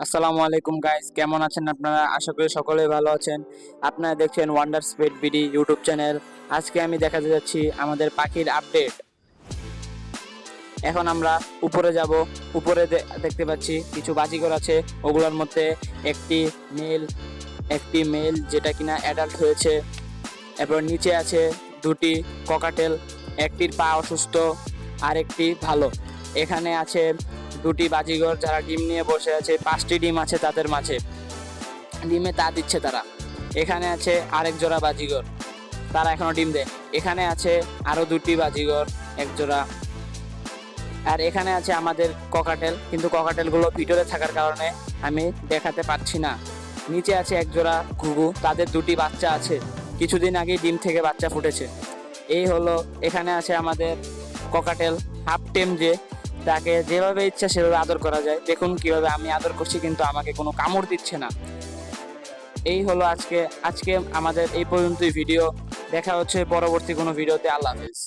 আসসালামু আলাইকুম গাইস, কেমন আছেন আপনারা? আশা করি সকলেই ভালো আছেন। আপনারা দেখছেন wonder speed BD YouTube channel. আজকে আমি দেখাতে যাচ্ছি আমাদের পাখির আপডেট। এখন আমরা উপরে যাব। উপরে দেখতে পাচ্ছি কিছু বাজিঘর আছে, ওগুলোর মধ্যে একটি মেল যেটা কিনা অ্যাডাল্ট হয়েছে। এরপর নিচে আছে দুটি ককাটেল, একটির পা অসুস্থ আর একটি ভালো। এখানে আছে দুটি বাজিঘর যারা ডিম নিয়ে বসে আছে, 5টি ডিম আছে তাদের মাঝে, ডিমে তা দিচ্ছে তারা। এখানে আছে আরেক জোড়া বাজিঘর, তারা এখনো ডিম দেয়। এখানে আছে আরো দুটি বাজিঘর, এক জোড়া। আর এখানে আছে আমাদের ককাটেল, কিন্তু ককাটেলগুলো ভিতরে থাকার কারণে আমি দেখাতে পাচ্ছি না। নিচে আছে এক জোড়া ঘুঘু, তাদের দুটি বাচ্চা আছে, কিছুদিন আগে ডিম থেকে বাচ্চা ফুটেছে। এই হলো, এখানে আছে আমাদের ককাটেল হাফ টেম, যে তাকে যেভাবে ইচ্ছা সেভাবে আদর করা যায়। দেখুন কিভাবে আমি আদর করছি, কিন্তু আমাকে কোনো কামড় দিচ্ছে না। এই হলো আজকে আমাদের এই পর্যন্তই ভিডিও। দেখা হচ্ছে পরবর্তী কোনো ভিডিওতে। আল্লাহ হাফেজ।